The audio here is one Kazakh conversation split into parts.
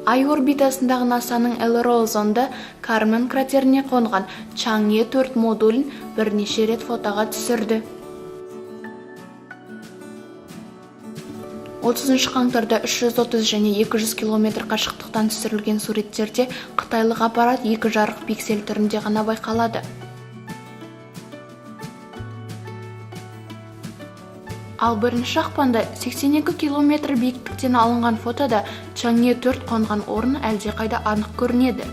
Ай орбитасындағы НАСАның LRO зонды Кармен кратеріне қонған Чаңе 4 модулін бірнеше рет фотоға түсірді. 30 қаңтарда 330 және 200 км қашықтықтан түсірілген суреттерде қытайлық аппарат 2 жарық пиксель түрінде ғана байқалады. Ал 1 ақпанда 82 км биіктіктен алынған фотода Чаңе 4 қонған орын әлдеқайда анық көрінеді.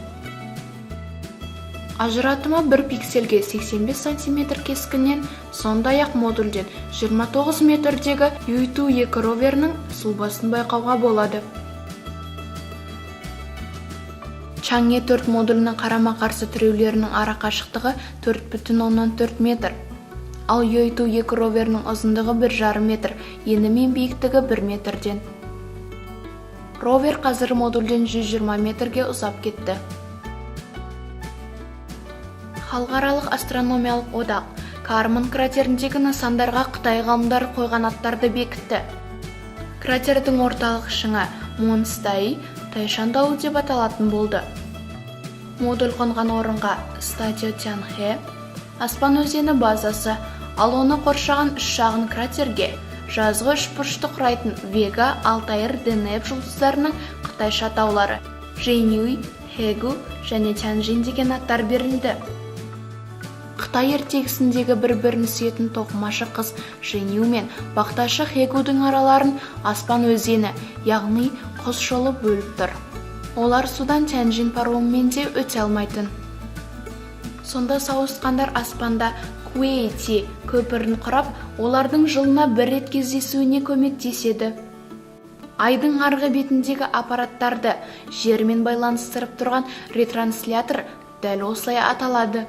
Ажыратымы 1 пиксельге 85 см кескіннен, сондай-ақ модульден 29 метрдегі Юйту-2 роверінің сұлбасын байқауға болады. Чаңе 4 модулінің қарама-қарсы тіреулерінің ара қашықтығы 4,4 метр. Ал Юйту-2 роверінің ұзындығы 1,5 метр, ені мен биіктігі 1 метрден. Ровер қазір модульден 120 метрге ұзап кетті. Халықаралық астрономиялық одақ Кармен кратеріндегі нысандарға Қытай ғалымдары қойған аттарды бекітті. Кратердің орталық шыңы Монстай Тайшан тауы деп аталатын болды. Модуль қонған орынға Стадио Тянхэ, Аспан өзені базасы, ал оны қоршаған 3 шағын кратерге жазғы 3 бұрышты құрайтын Вега, Алтайыр, Денеп жұлдыздарының қытайша атаулары Жэньюй, Хэгу және Тяньжин деген аттар берілді. Қытай ертегісіндегі бір-бірін сүйетін тоқымашы қыз Жэнью мен бақташы Хэгудің араларын Аспан өзені, яғни құс жолы бөліп тұр. Олар судан Тяньжин паромымен де өте алмайтын. Сонда сауысқандар аспанда Куэйти көпірін құрап, олардың жылына 1 рет кездесуіне көмектеседі. Айдың арғы бетіндегі аппараттарды жермен байланыстырып тұрған ретранслятор дәл осылай аталады.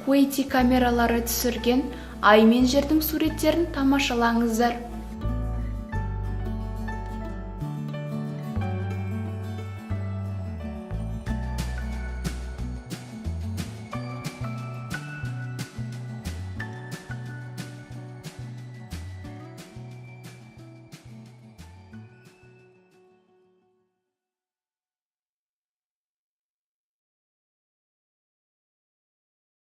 Куэйти камералары түсірген ай мен жердің суреттерін тамашалаңыздар.